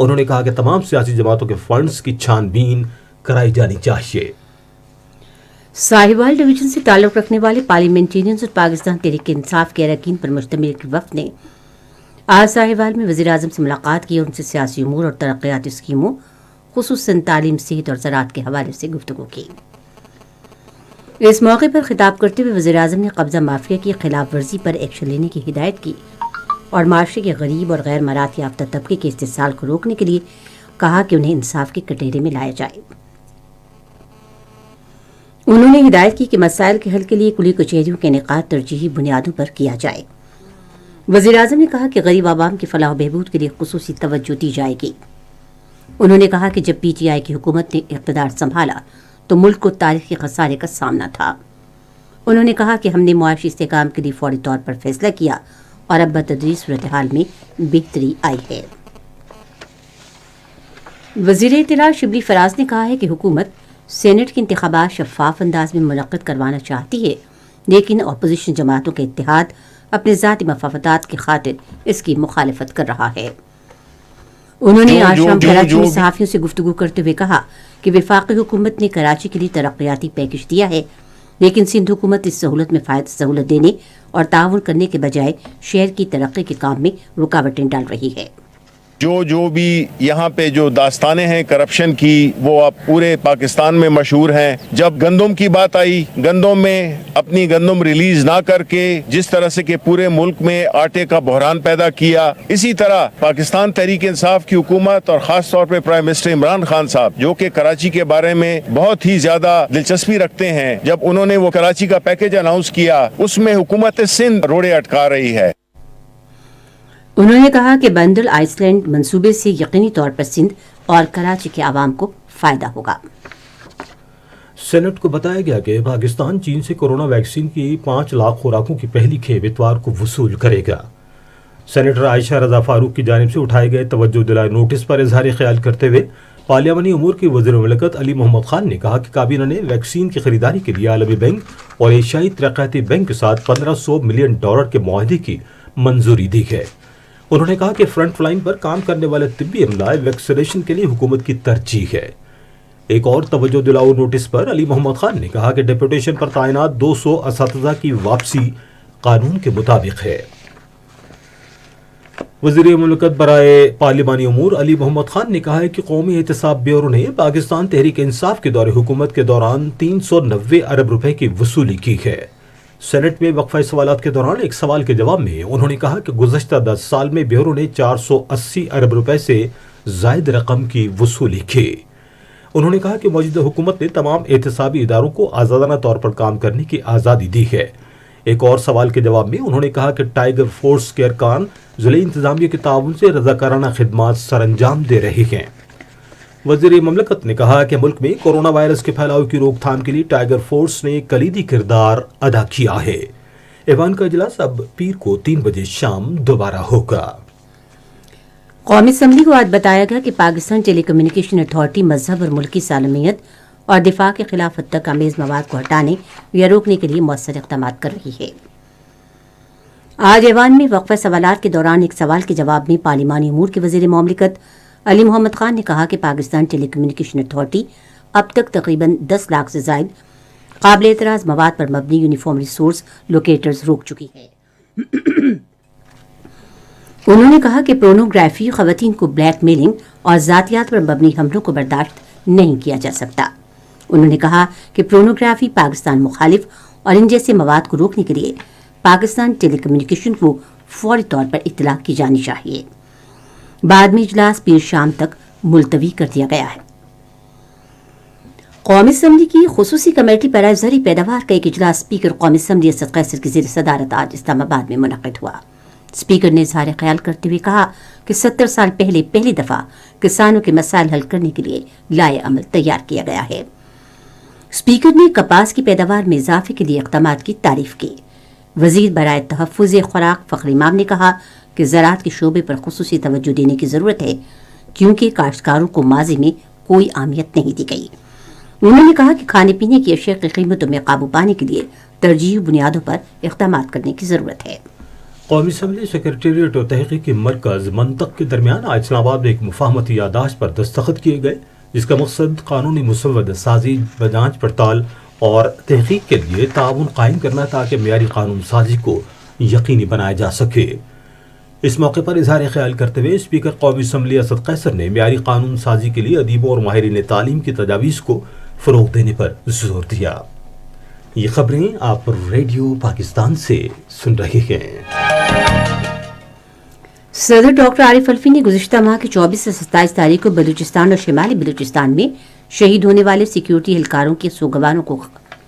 انہوں نے کہا کہ تمام سیاسی جماعتوں کے فنڈز کی چھان بین کرائی جانی چاہیے۔ ساہیوال ڈویژن سے تعلق رکھنے والے پارلیمنٹرینز اور پاکستان تحریک انصاف کے اراکین پر مشتمل ایک وفد نے آج ساہیوال میں وزیر اعظم سے ملاقات کی اور ان سے سیاسی امور اور ترقیاتی اسکیموں خصوصاً تعلیم، صحت اور زراعت کے حوالے سے گفتگو کی۔ اس موقع پر خطاب کرتے ہوئے وزیر اعظم نے قبضہ مافیا کی خلاف ورزی پر ایکشن لینے کی ہدایت کی اور معاشرے کے غریب اور غیر مراعات یافتہ طبقے کے استحصال کو روکنے کے لیے کہا کہ انہیں انصاف کے کٹہرے میں لایا جائے۔ انہوں نے ہدایت کی کہ مسائل کے حل کے لیے کلی کچہریوں کے انعقاد ترجیحی بنیادوں پر کیا جائے۔ وزیر اعظم نے کہا کہ غریب عوام کی فلاح و بہبود کے لیے خصوصی توجہ دی جائے گی۔ انہوں نے کہا کہ جب پی ٹی آئی کی حکومت نے اقتدار سنبھالا تو ملک کو تاریخی خسارے کا سامنا تھا۔ انہوں نے کہا کہ ہم نے معاشی استحکام کے لیے فوری طور پر فیصلہ کیا اور اب بتدریج صورتحال میں بہتری آئی ہے۔ وزیر اطلاع شبلی فراز نے کہا ہے کہ حکومت سینٹ کے انتخابات شفاف انداز میں منعقد کروانا چاہتی ہے، لیکن اپوزیشن جماعتوں کے اتحاد اپنے ذاتی مفادات کی خاطر اس کی مخالفت کر رہا ہے۔ انہوں نے آج شام کراچی میں صحافیوں سے گفتگو کرتے ہوئے کہا کہ وفاقی حکومت نے کراچی کے لیے ترقیاتی پیکج دیا ہے، لیکن سندھ حکومت اس سہولت میں سہولت دینے اور تعاون کرنے کے بجائے شہر کی ترقی کے کام میں رکاوٹیں ڈال رہی ہے۔ جو بھی یہاں پہ جو داستانیں ہیں کرپشن کی وہ اب پورے پاکستان میں مشہور ہیں۔ جب گندم کی بات آئی، گندم میں اپنی گندم ریلیز نہ کر کے جس طرح سے کہ پورے ملک میں آٹے کا بحران پیدا کیا، اسی طرح پاکستان تحریک انصاف کی حکومت اور خاص طور پہ پرائم منسٹر عمران خان صاحب جو کہ کراچی کے بارے میں بہت ہی زیادہ دلچسپی رکھتے ہیں، جب انہوں نے وہ کراچی کا پیکج اناؤنس کیا اس میں حکومت سندھ روڑے اٹکا رہی ہے۔ انہوں نے کہا کہ بندر آئس لینڈ منصوبے سے یقینی طور پر سندھ اور کراچی کے عوام کو فائدہ ہوگا۔ سینٹ کو بتایا گیا کہ پاکستان چین سے کورونا ویکسین کی 5 لاکھ خوراکوں کی پہلی کھیپ اتوار کو وصول کرے گا۔ سینیٹر عائشہ رضا فاروق کی جانب سے اٹھائے گئے توجہ دلائی نوٹس پر اظہار خیال کرتے ہوئے پارلیمانی امور کے وزیر مملکت علی محمد خان نے کہا کہ کابینہ نے ویکسین کی خریداری کے لیے عالمی بینک اور ایشیائی ترقیاتی بینک کے ساتھ $1500 ملین کے معاہدے کی منظوری دی ہے۔ انہوں نے کہا کہ فرنٹ لائن پر کام کرنے والے طبی عملہ ویکسینیشن کے لیے حکومت کی ترجیح ہے۔ ایک اور توجہ دلاؤ نوٹس پر علی محمد خان نے کہا کہ ڈیپوٹیشن پر تعینات 200 اساتذہ کی واپسی قانون کے مطابق ہے۔ وزیر مملکت برائے پارلیمانی امور علی محمد خان نے کہا ہے کہ قومی احتساب بیورو نے پاکستان تحریک انصاف کے دور حکومت کے دوران 390 ارب روپے کی وصولی کی ہے۔ سینٹ میں وقفہ سوالات کے دوران ایک سوال کے جواب میں انہوں نے کہا کہ گزشتہ 10 سال میں بیورو نے 480 ارب روپے سے زائد رقم کی وصولی کی۔ انہوں نے کہا کہ موجودہ حکومت نے تمام احتسابی اداروں کو آزادانہ طور پر کام کرنے کی آزادی دی ہے۔ ایک اور سوال کے جواب میں انہوں نے کہا کہ ٹائیگر فورس کے ارکان ضلعی انتظامیہ کے تعاون سے رضاکارانہ خدمات سر انجام دے رہے ہیں۔ وزیر مملکت نے کہا کہ ملک میں کورونا وائرس کے پھیلاؤ کی روک تھام کے لیے ٹائیگر فورس نے کلیدی کردار ادا کیا ہے۔ ایوان کا اجلاس اب پیر کو 3 بجے شام دوبارہ ہوگا۔ قومی اسمبلی کو آج بتایا گیا کہ پاکستان ٹیلی کمیونیکیشن اتھارٹی مذہب اور ملکی سالمیت اور دفاع کے خلاف حد تک آمیز مواد کو ہٹانے یا روکنے کے لیے مؤثر اقدامات کر رہی ہے۔ آج ایوان میں وقفہ سوالات کے دوران ایک سوال کے جواب میں پارلیمانی امور کے وزیر مملکت علی محمد خان نے کہا کہ پاکستان ٹیلی کمیونیکیشن اتھارٹی اب تک تقریباً 10 لاکھ سے زائد قابل اعتراض مواد پر مبنی یونیفارم ریسورس لوکیٹرز روک چکی ہے۔ انہوں نے کہا کہ پورنوگرافی، خواتین کو بلیک میلنگ اور ذاتیات پر مبنی حملوں کو برداشت نہیں کیا جا سکتا۔ انہوں نے کہا کہ پورنوگرافی پاکستان مخالف اور ان جیسے مواد کو روکنے کے لیے پاکستان ٹیلی کمیونیکیشن کو فوری طور پر اطلاع کی جانی چاہیے۔ بعد میں اجلاس پیر شام تک ملتوی کر دیا گیا ہے۔ قومی اسمبلی کی خصوصی کمیٹی برائے زرعی پیداوار کا ایک اجلاس اسپیکر قومی اسمبلی اسد قیصر کی زیر صدارت آج اسلام آباد میں منعقد ہوا۔ اسپیکر نے اظہار خیال کرتے ہوئے کہا کہ 70 سال پہلے پہلی دفعہ کسانوں کے مسائل حل کرنے کے لیے لائحہ عمل تیار کیا گیا ہے۔ اسپیکر نے کپاس کی پیداوار میں اضافے کے لیے اقدامات کی تعریف کی۔ وزیر برائے تحفظ خوراک فخر امام نے کہا کہ زراعت کے شعبے پر خصوصی توجہ دینے کی ضرورت ہے کیونکہ کاشتکاروں کو ماضی میں کوئی اہمیت نہیں دی گئی۔ انہوں نے کہا کہ کھانے پینے کی اشیاء کی قیمتوں میں قابو پانے کے لیے ترجیحی بنیادوں پر اقدامات کرنے کی ضرورت ہے۔ قومی اسمبلی سیکریٹریٹ اور تحقیقی مرکز منطق کے درمیان آج اسلام آباد میں ایک مفاہمتی یادداشت پر دستخط کیے گئے، جس کا مقصد قانونی مسودہ سازی، جانچ پڑتال اور تحقیق کے لیے تعاون قائم کرنا تاکہ معیاری قانون سازی کو یقینی بنایا جا سکے۔ اس موقع پر اظہار خیال کرتے ہوئے اسپیکر قومی اسمبلی اسد قیصر نے معیاری قانون سازی کے لیے ادیبوں اور ماہرین تعلیم کی تجاویز کو فروغ دینے پر زور دیا۔ یہ خبریں آپ ریڈیو پاکستان سے سن رہے ہیں۔ صدر ڈاکٹر عارف الفی نے گزشتہ ماہ کی 24 سے 27 تاریخ کو بلوچستان اور شمالی بلوچستان میں شہید ہونے والے سیکیورٹی اہلکاروں کے سوگواروں کو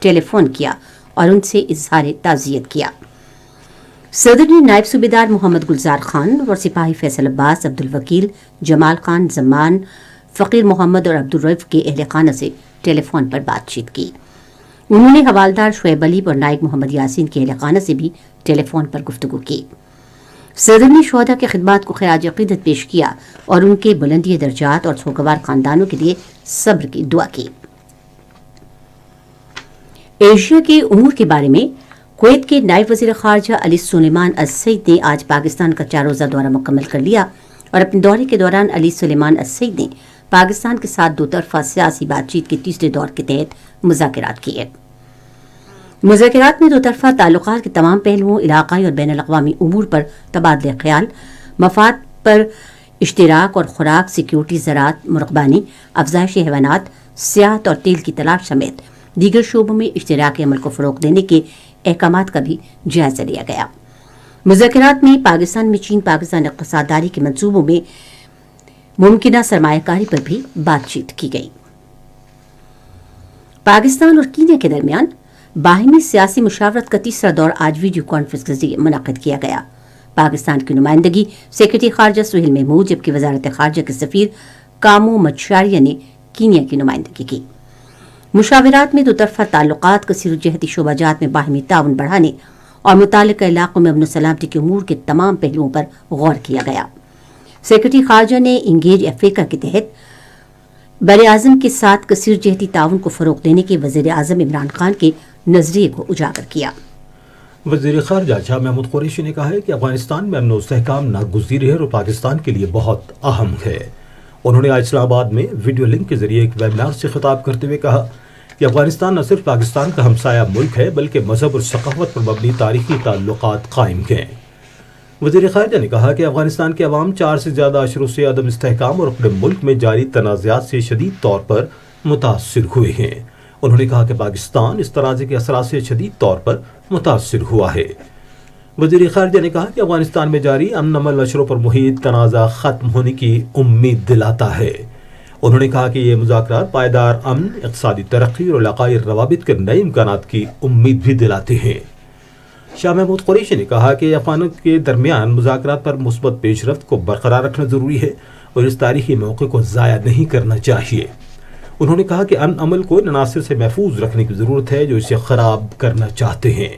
ٹیلی فون کیا اور ان سے اظہار تعزیت کیا۔ صدر نے نائب صوبیدار محمد گلزار خان اور سپاہی فیصل عباس، عبد الوکیل، جمال خان زمان، فقیر محمد اور عبدالرف کے اہل خانہ سے ٹیلی فون پر بات چیت کی۔ انہوں نے حوالدار شعیب علی اور نائب محمد یاسین کے اہل خانہ سے بھی ٹیلی فون پر گفتگو کی۔ صدر نے شہداء کی خدمات کو خراج عقیدت پیش کیا اور ان کے بلندی درجات اور سوگوار خاندانوں کے لیے صبر کی دعا کی۔ ایشیا کے امور کے بارے میں کویت کے نائب وزیر خارجہ علی سلیمان السعید نے آج پاکستان کا 4 روزہ دورہ مکمل کر لیا اور اپنے دورے کے دوران علی سلیمان السعید نے پاکستان کے ساتھ دو طرفہ سیاسی بات چیت کے تیسرے دور کے تحت مذاکرات کیے۔ مذاکرات میں دو طرفہ تعلقات کے تمام پہلوؤں، علاقائی اور بین الاقوامی امور پر تبادلہ خیال، مفاد پر اشتراک اور خوراک، سیکیورٹی، زراعت، مرغبانی، افزائش حیوانات، سیاحت اور تیل کی تلاش سمیت دیگر شعبوں میں اشتراکی عمل کو فروغ دینے کے احکامات کا بھی جائزہ لیا گیا۔ مذاکرات میں پاکستان میں چین پاکستان اقتصادداری کے منصوبوں میں ممکنہ سرمایہ کاری پر بھی بات چیت کی گئی۔ پاکستان اور کینیا کے درمیان باہمی سیاسی مشاورت کا تیسرا دور آج ویڈیو کانفرنس کے ذریعے منعقد کیا گیا۔ پاکستان کی نمائندگی سیکرٹری خارجہ سہیل محمود، جبکہ وزارت خارجہ کے سفیر کامو مچاریہ نے کینیا کی نمائندگی کی۔ مشاورات میں دو طرفہ تعلقات، کثیر الجہتی شعبہ جات میں باہمی تعاون بڑھانے اور متعلقہ علاقوں میں امن و سلامتی کے امور کے تمام پہلوؤں پر غور کیا گیا۔ سیکرٹری خارجہ نے انگیج افریقہ کے تحت بر اعظم کے ساتھ کثیر جہتی تعاون کو فروغ دینے کے وزیر اعظم عمران خان کے نظریے کو اجاگر کیا۔ وزیر خارجہ شاہ محمود قریشی نے کہا ہے کہ افغانستان میں امن و استحکام ناگزیر ہے اور پاکستان کے لیے بہت اہم ہے۔ انہوں نے آج اسلام آباد میں ویڈیو لنک کے ذریعے ایک ویبنار سے خطاب کرتے ہوئے کہا کہ افغانستان نہ صرف پاکستان کا ہمسایہ ملک ہے بلکہ مذہب اور ثقافت پر مبنی تاریخی تعلقات قائم ہیں۔ وزیر خارجہ نے کہا کہ افغانستان کے عوام 4 سے زیادہ اشروں سے عدم استحکام اور اپنے ملک میں جاری تنازعات سے شدید طور پر متاثر ہوئے ہیں۔ انہوں نے کہا کہ پاکستان اس تنازع کے اثرات سے شدید طور پر متاثر ہوا ہے۔ وزیر خارجہ نے کہا کہ افغانستان میں جاری امن امن اشروں پر محیط تنازع ختم ہونے کی امید دلاتا ہے۔ انہوں نے کہا کہ یہ مذاکرات پائیدار امن، اقتصادی ترقی اور علاقائی روابط کے نئے امکانات کی امید بھی دلاتے ہیں۔ شاہ محمود قریشی نے کہا کہ افغانوں کے درمیان مذاکرات پر مثبت پیش رفت کو برقرار رکھنا ضروری ہے اور اس تاریخی موقع کو ضائع نہیں کرنا چاہیے۔ انہوں نے کہا کہ امن عمل کو ان عناصر سے محفوظ رکھنے کی ضرورت ہے جو اسے خراب کرنا چاہتے ہیں۔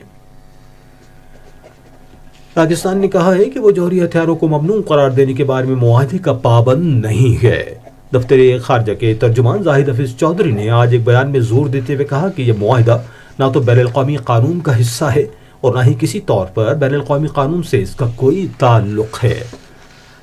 پاکستان نے کہا ہے کہ وہ جوہری ہتھیاروں کو ممنوع قرار دینے کے بارے میں معاہدے کا پابند نہیں ہے۔ دفتر خارجہ کے ترجمان زاہد حفیظ چودھری نے آج ایک بیان میں زور دیتے ہوئے کہا کہ یہ معاہدہ نہ تو بین الاقوامی قانون کا حصہ ہے اور نہ ہی کسی طور پر بین الاقوامی قانون سے اس کا کوئی تعلق ہے۔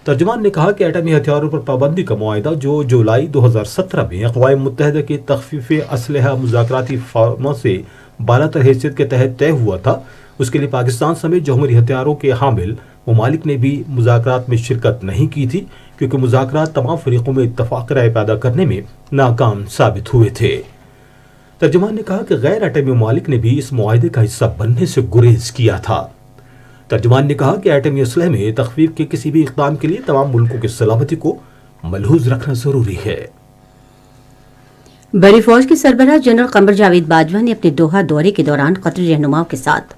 ترجمان نے کہا کہ ایٹمی ہتھیاروں پر پابندی کا معاہدہ جو جولائی 2017 میں اقوام متحدہ کے تخفیف اسلحہ مذاکراتی فورم سے بالا تر حیثیت کے تحت طے ہوا تھا، اس کے لیے پاکستان سمیت جوہری ہتھیاروں کے حامل ممالک نے بھی مذاکرات میں شرکت نہیں کی تھی کیونکہ مذاکرات تمام فریقوں میں اتفاق رائے پیدا کرنے میں ناکام ثابت ہوئے تھے۔ ترجمان نے کہا کہ غیر ایٹمی ممالک نے بھی اس معاہدے کا حصہ بننے سے گریز کیا تھا۔ ترجمان نے کہا کہ ایٹمی اسلحے میں تخفیف کے کسی بھی اقدام کے لیے تمام ملکوں کی سلامتی کو ملحوظ رکھنا ضروری ہے۔ بری فوج کے سربراہ جنرل قمر جاوید باجوہ نے اپنے دوحہ دورے کے دوران قطری رہنماؤں کے ساتھ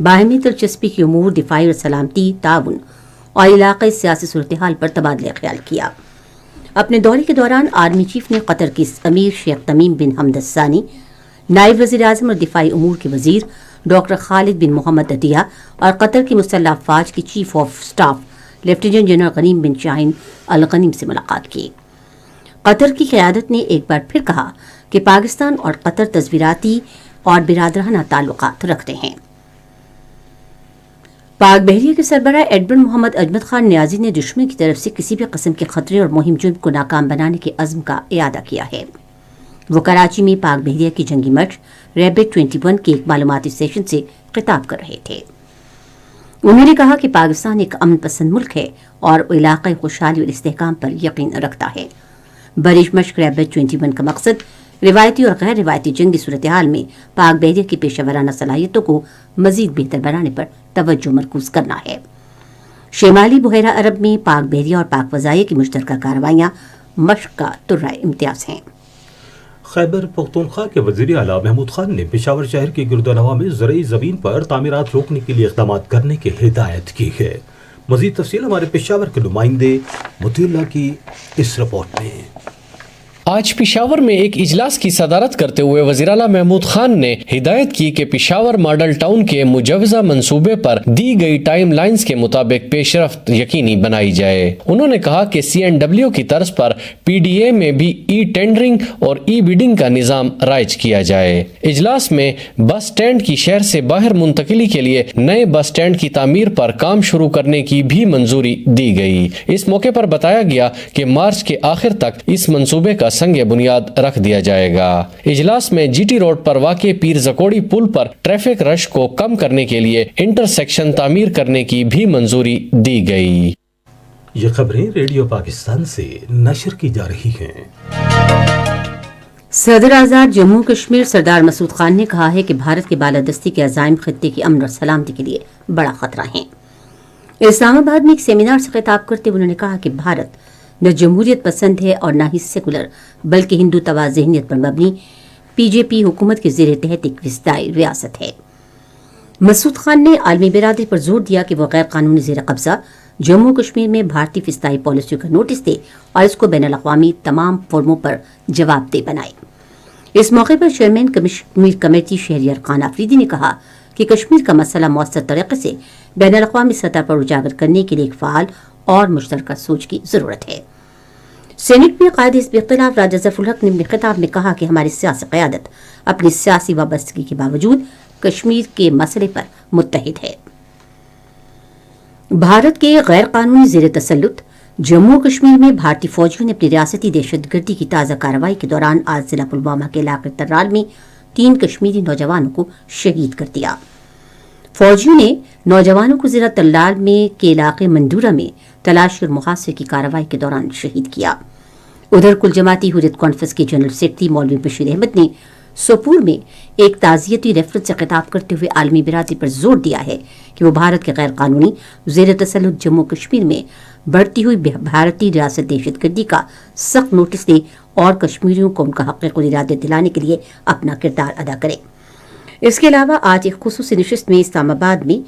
باہمی دلچسپی کے امور، دفاعی اور سلامتی تعاون اور علاقائی سیاسی صورتحال پر تبادلہ خیال کیا۔ اپنے دورے کے دوران آرمی چیف نے قطر کے امیر شیخ تمیم بن حمد الثانی، نائب وزیر اعظم اور دفاعی امور کے وزیر ڈاکٹر خالد بن محمد عطیہ اور قطر کی مسلح افواج کی chief of staff lieutenant general Ghanim bin Shaheen Al Ghanim سے ملاقات کی۔ قطر کی قیادت نے ایک بار پھر کہا کہ پاکستان اور قطر تصویراتی اور برادرانہ تعلقات رکھتے ہیں۔ پاک بحریہ کے سربراہ ایڈمرل محمد اجمل خان نیازی نے دشمن کی طرف سے کسی بھی قسم کے خطرے اور مہم جرم کو ناکام بنانے کے عزم کا اعادہ کیا ہے۔ وہ کراچی میں پاک بحریہ کی جنگی مشق ریبٹ 21 کے ایک معلوماتی سیشن سے خطاب کر رہے تھے۔ انہوں نے کہا کہ پاکستان ایک امن پسند ملک ہے اور علاقائی خوشحالی اور استحکام پر یقین رکھتا ہے۔ بری مشق ریبٹ 21 کا مقصد روایتی اور غیر روایتی جنگی صورتحال میں پاک بحریہ کی پیشہ ورانہ صلاحیتوں کو مزید بہتر بنانے پر توجہ مرکوز کرنا ہے۔ شمالی بحیرہ عرب میں پاک بحریہ اور پاک فضائیہ کی مشترکہ کارروائیاں مشق کا طرۂ امتیاز ہیں۔ خیبر پختونخوا کے وزیر اعلیٰ محمود خان نے پشاور شہر کے گرد و نواح میں زرعی زمین پر تعمیرات روکنے کے لیے اقدامات کرنے کی ہدایت کی ہے۔ مزید تفصیل ہمارے پشاور کے نمائندے مطیع اللہ کی اس رپورٹ میں۔ آج پشاور میں ایک اجلاس کی صدارت کرتے ہوئے وزیر اعلیٰ محمود خان نے ہدایت کی کہ پشاور ماڈل ٹاؤن کے مجوزہ منصوبے پر دی گئی ٹائم لائنز کے مطابق پیش رفت یقینی بنائی جائے۔ انہوں نے کہا کہ CNW کی طرز پر PDA میں بھی ای ٹینڈرنگ اور ای بیڈنگ کا نظام رائج کیا جائے۔ اجلاس میں بس سٹینڈ کی شہر سے باہر منتقلی کے لیے نئے بس سٹینڈ کی تعمیر پر کام شروع کرنے کی بھی منظوری دی گئی۔ اس موقع پر بتایا گیا کہ مارچ کے آخر تک اس منصوبے کا سنگ بنیاد رکھ دیا جائے گا۔ اجلاس میں GT روڈ پر واقع پیر زکوڑی پل پر ٹریفک رش کو کم کرنے کے لیے انٹرسیکشن تعمیر کرنے کی بھی منظوری دی گئی۔ یہ خبریں ریڈیو پاکستان سے نشر کی جا رہی ہیں۔ صدر آزاد جموں کشمیر سردار مسعود خان نے کہا ہے کہ بھارت کے بالادستی کے عزائم خطے کی امن اور سلامتی کے لیے بڑا خطرہ ہیں۔ اسلام آباد میں ایک سیمینار سے خطاب کرتے ہوئے انہوں نے کہا کہ بھارت نہ جمہوریت پسند ہے اور نہ ہی سیکولر بلکہ ہندو توا ذہنیت پر مبنی PJP حکومت کے زیر تحت ایک وسطائی ریاست ہے۔ مسعود خان نے عالمی برادری پر زور دیا کہ وہ غیر قانونی زیر قبضہ جموں کشمیر میں بھارتی فضائی پالیسیوں کا نوٹس دے اور اس کو بین الاقوامی تمام فورموں پر جواب دہ بنائے۔ اس موقع پر چیئرمین کشمیر کمیٹی شہریار خان آفریدی نے کہا کہ کشمیر کا مسئلہ مؤثر طریقے سے بین الاقوامی سطح پر اجاگر کرنے کے لیے ایک فعال اور مشترکہ سوچ کی ضرورت ہے۔ سینٹ میں قائد حزب اختلاف راجہ ظفر الحق نے اپنے خطاب میں کہا کہ ہماری سیاسی قیادت اپنی سیاسی وابستگی کے باوجود کشمیر کے مسئلے پر متحد ہے۔ بھارت کے غیر قانونی زیر تسلط جموں کشمیر میں بھارتی فوجیوں نے اپنی ریاستی دہشت گردی کی تازہ کارروائی کے دوران آج ضلع پلوامہ کے علاقے ترال میں 3 کشمیری نوجوانوں کو شہید کر دیا۔ فوجیوں نے نوجوانوں کو ضلع تلال میں کے علاقے مندورہ میں تلاشی اور محاصرے کی کارروائی کے دوران شہید کیا۔ ادھر کل جماعتی حریت کانفرنس کے جنرل سیکرٹری مولوی بشیر احمد نے سوپور میں ایک تعزیتی ریفرنس سے خطاب کرتے ہوئے عالمی برادری پر زور دیا ہے کہ وہ بھارت کے غیر قانونی زیر تسلط جموں کشمیر میں بڑھتی ہوئی بھارتی ریاست دہشت گردی کا سخت نوٹس دے اور کشمیریوں کو ان کا حق خود ارادہ دلانے کے لیے اپنا کردار ادا کرے۔ اس کے علاوہ آج ایک خصوصی نشست میں اسلام آباد میں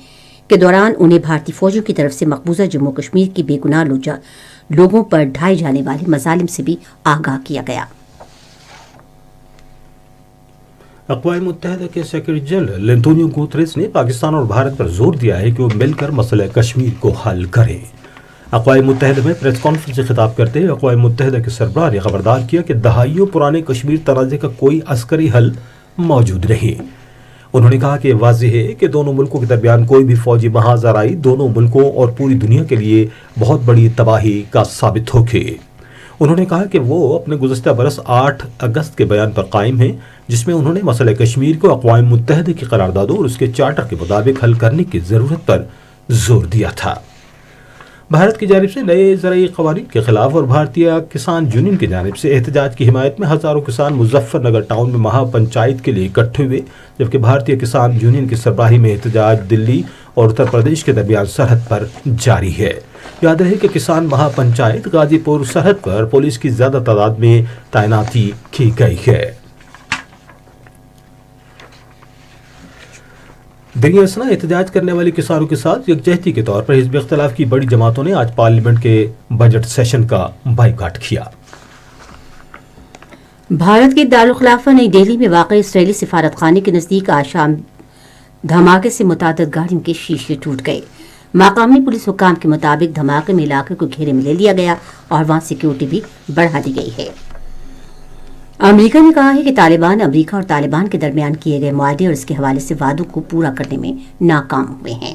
کے دوران انہیں بھارتی فوجوں کی طرف سے مقبوضہ جموں کشمیر کی بے گناہ لوگوں پر ڈھائے جانے والے مظالم سے بھی آگاہ کیا گیا۔ اقوام متحدہ کے سیکرٹری جنرل انتونیو گوتریس نے پاکستان اور بھارت پر زور دیا ہے کہ وہ مل کر مسئلہ کشمیر کو حل کریں۔ اقوام متحدہ میں پریس کانفرنس سے خطاب کرتے ہوئے اقوام متحدہ کے سربراہ نے خبردار کیا کہ دہائیوں پرانے کشمیر تنازع کا کوئی عسکری حل موجود نہیں۔ انہوں نے کہا کہ واضح ہے کہ دونوں ملکوں کے درمیان کوئی بھی فوجی محاذ آرائی دونوں ملکوں اور پوری دنیا کے لیے بہت بڑی تباہی کا ثابت ہوگی۔ انہوں نے کہا کہ وہ اپنے گزشتہ برس 8 اگست کے بیان پر قائم ہیں جس میں انہوں نے مسئلہ کشمیر کو اقوام متحدہ کی قراردادوں اور اس کے چارٹر کے مطابق حل کرنے کی ضرورت پر زور دیا تھا۔ بھارت کی جانب سے نئے زرعی قوانین کے خلاف اور بھارتیہ کسان یونین کی جانب سے احتجاج کی حمایت میں ہزاروں کسان مظفر نگر ٹاؤن میں مہا پنچایت کے لیے اکٹھے ہوئے، جبکہ بھارتیہ کسان یونین کی سربراہی میں احتجاج دلی اور اتر پردیش کے درمیان سرحد پر جاری ہے۔ یاد رہے کہ کسان مہا پنچایت غازی پور سرحد پر پولیس کی زیادہ تعداد میں تعیناتی کی گئی ہے۔ دنیا اسنا احتجاج کرنے والے کسانوں کے ساتھ یکجہتی کے طور پر حزب اختلاف کی بڑی جماعتوں نے آج پارلیمنٹ کے بجٹ سیشن کا بائیکاٹ کیا۔ بھارت کے دارالخلافہ نئی دہلی میں واقع اسرائیلی سفارت خانے کے نزدیک آج شام دھماکے سے متعدد گاڑیوں کے شیشے ٹوٹ گئے۔ مقامی پولیس حکام کے مطابق دھماکے میں علاقے کو گھیرے میں لے لیا گیا اور وہاں سیکیورٹی بھی بڑھا دی گئی ہے۔ امریکہ نے کہا ہے کہ طالبان امریکہ اور طالبان کے درمیان کیے گئے معاہدے اور اس کے حوالے سے وعدوں کو پورا کرنے میں ناکام ہوئے ہیں۔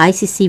ICC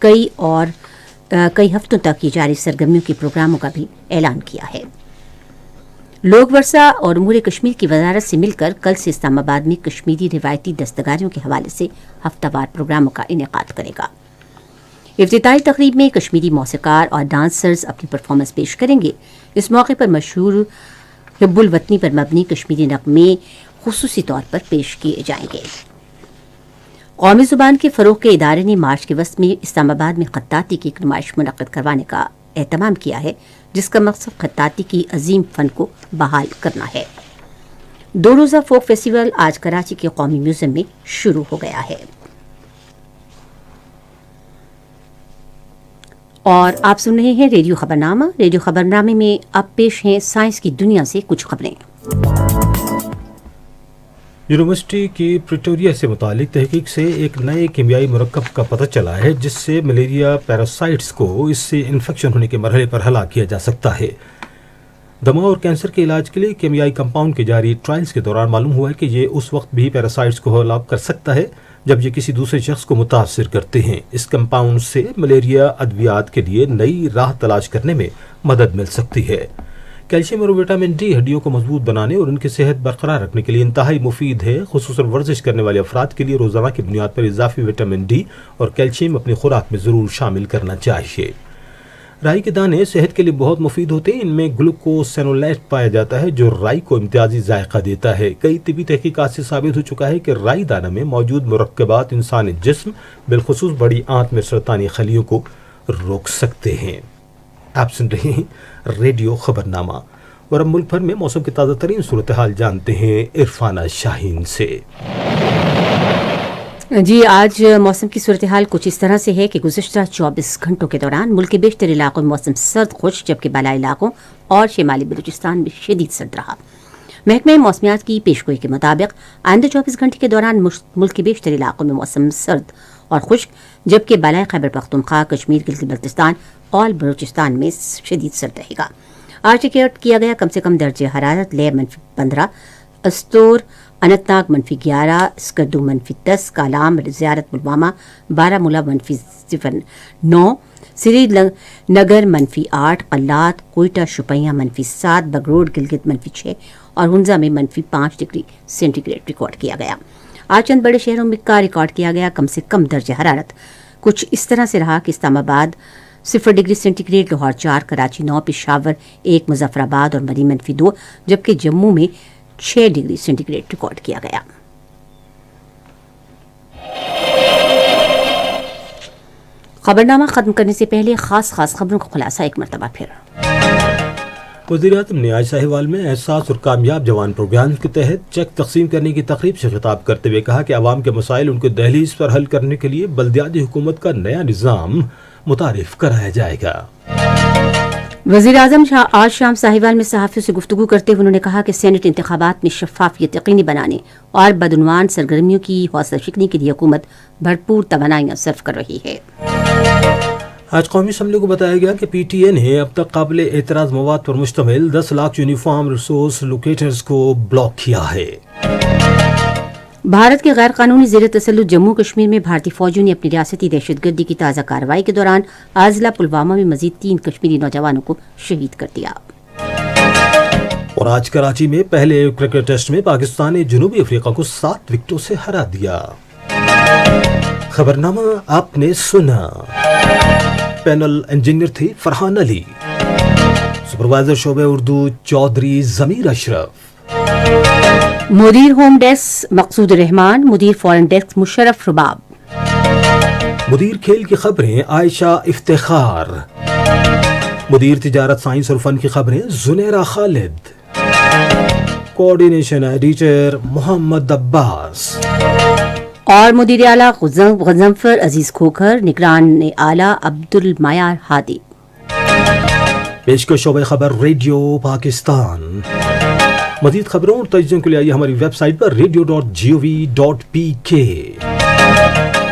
کئی ہفتوں تک یہ جاری سرگرمیوں کے پروگراموں کا بھی اعلان کیا ہے۔ لوک ورثہ اور امور کشمیر کی وزارت سے مل کر کل سے اسلام آباد میں کشمیری روایتی دستکاریوں کے حوالے سے ہفتہ وار پروگراموں کا انعقاد کرے گا۔ افتتاحی تقریب میں کشمیری موسیقار اور ڈانسرز اپنی پرفارمنس پیش کریں گے۔ اس موقع پر مشہور حب الوطنی پر مبنی کشمیری نغمے خصوصی طور پر پیش کیے جائیں گے۔ قومی زبان کے فروغ کے ادارے نے مارچ کے وسط میں اسلام آباد میں خطاطی کی ایک نمائش منعقد کروانے کا اہتمام کیا ہے، جس کا مقصد خطاطی کی عظیم فن کو بحال کرنا ہے۔ 2 روزہ فوک فیسٹیول آج کراچی کے قومی میوزیم میں شروع ہو گیا ہے۔ اور آپ سن رہے ہیں ریڈیو خبرنامہ۔ ریڈیو خبرنامے میں اب پیش ہیں سائنس کی دنیا سے کچھ خبریں۔ یونیورسٹی کی پریٹوریا سے متعلق تحقیق سے ایک نئے کیمیائی مرکب کا پتہ چلا ہے جس سے ملیریا پیراسائٹس کو اس سے انفیکشن ہونے کے مرحلے پر ہلاک کیا جا سکتا ہے۔ دمہ اور کینسر کے علاج کے لیے کیمیائی کمپاؤنڈ کے جاری ٹرائلز کے دوران معلوم ہوا ہے کہ یہ اس وقت بھی پیراسائٹس کو ہلاک کر سکتا ہے جب یہ کسی دوسرے شخص کو متاثر کرتے ہیں۔ اس کمپاؤنڈ سے ملیریا ادویات کے لیے نئی راہ تلاش کرنے میں مدد مل سکتی ہے۔ کیلشیم اور وٹامن ڈی ہڈیوں کو مضبوط بنانے اور ان کی صحت برقرار رکھنے کے لیے انتہائی مفید ہے۔ خصوصاً ورزش کرنے والے افراد کے لیے روزانہ کی بنیاد پر اضافی وٹامن ڈی اور کیلشیم اپنی خوراک میں ضرور شامل کرنا چاہیے۔ رائی کے دانے صحت کے لیے بہت مفید ہوتے ہیں۔ ان میں گلوکوسینولیٹ پایا جاتا ہے جو رائی کو امتیازی ذائقہ دیتا ہے۔ کئی طبی تحقیقات سے ثابت ہو چکا ہے کہ رائی دانہ میں موجود مرکبات انسانی جسم بالخصوص بڑی آنت میں سرطانی خلیوں کو روک سکتے ہیں۔ آپ سن رہے ہیں ریڈیو خبرنامہ، اور اب ملک بھر میں موسم کی تازہ ترین صورتحال جانتے ہیں عرفانہ شاہین سے۔ جی، آج موسم کی صورتحال کچھ اس طرح سے ہے کہ گزشتہ 24 گھنٹوں کے دوران ملک کے بیشتر علاقوں میں موسم سرد خشک، جبکہ بالائی علاقوں اور شمالی بلوچستان میں شدید سرد رہا۔ محکمہ موسمیات کی پیشگوئی کے مطابق آئندہ 24 گھنٹے کے دوران ملک کے بیشتر علاقوں میں موسم سرد اور خشک، جبکہ بالائی خیبر پختونخوا، کشمیر، گلگت بلتستان اور بلوچستان میں شدید سرد رہے گا۔ آج ریکارڈ کیا گیا کم سے کم درجہ حرارت لیہ -15، استور اننت ناگ -11، اسکردو -10، کالام زیارت پلوامہ بارہمولہ -9، سری نگر -8، قلات کوئٹہ شوپیاں -7، بگروڈ گلگت -6 اور ہنزا میں -5 ڈگری سینٹی گریڈ ریکارڈ کیا گیا۔ آج چند بڑے شہروں میں کا ریکارڈ کیا گیا کم سے کم درجہ حرارت کچھ اس طرح سے رہا کہ Islamabad 0 degree centigrade, Lahore 4، Karachi 9، Peshawar 1، Muzaffarabad اور مری -2، جبکہ جموں میں 6 ڈگری سینٹی گریڈ ریکارڈ کیا گیا۔ خبرنامہ ختم کرنے سے پہلے خاص خبروں کا خلاصہ ایک مرتبہ پھر۔ وزیر اعظم نے آج ساہیوال میں احساس اور کامیاب جوان پروگرام کے تحت چیک تقسیم کرنے کی تقریب سے خطاب کرتے ہوئے کہا کہ عوام کے مسائل ان کو دہلیز پر حل کرنے کے لیے بلدیاتی حکومت کا نیا نظام متعارف کرایا جائے گا۔ وزیر اعظم آج شام ساہیوال میں صحافیوں سے گفتگو کرتے ہوئے انہوں نے کہا کہ سینٹ انتخابات میں شفافیت یقینی بنانے اور بدعنوان سرگرمیوں کی حوصلہ شکنی کے لیے حکومت بھرپور توانائیاں صرف کر رہی ہے۔ آج قومی اسمبلی کو بتایا گیا کہ پی ٹی اے نے اب تک قابل اعتراض مواد پر مشتمل 10 لاکھ یونیفارم ریسورس لوکیٹرز کو بلاک کیا ہے۔ بھارت کے غیر قانونی زیر تسلط جموں کشمیر میں بھارتی فوجیوں نے اپنی ریاستی دہشت گردی کی تازہ کارروائی کے دوران آج ضلع پلوامہ میں مزید 3 کشمیری نوجوانوں کو شہید کر دیا۔ اور آج کراچی میں پہلے کرکٹ ٹیسٹ میں پاکستان نے جنوبی افریقہ کو 7 وکٹوں سے ہرا دیا۔ خبرنامہ آپ نے سنا۔ پینل انجینئر تھے فرحان علی، سپروائزر شعبہ اردو چودھری ضمیر اشرف، مدیر ہوم ڈیسک مقصود الرحمان، مدیر فورن ڈیسک مشرف رباب، مدیر کھیل کی خبریں عائشہ افتخار، مدیر تجارت سائنس اور فن کی خبریں زنیرہ خالد، کوآرڈینیشن ایڈیٹر محمد عباس اور مدیر اعلیٰ غضنفر عزیز کھوکھر، نگران اعلیٰ عبد المعیار ہادی۔ پیشکش شعبہ خبر ریڈیو پاکستان۔ مزید خبروں اور تجزیوں کے لیے آئیے ہماری ویب سائٹ پر radio.gov.pk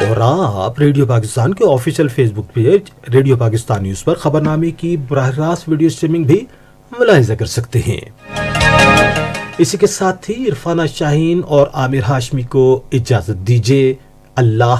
اور آپ ریڈیو پاکستان کے آفیشیل فیس بک پیج ریڈیو پاکستان نیوز پر خبرنامے کی براہ راست ویڈیو اسٹریمنگ بھی ملاحظہ کر سکتے ہیں۔ اسی کے ساتھ ہی عرفانہ شاہین اور عامر ہاشمی کو اجازت دیجیے۔ اللہ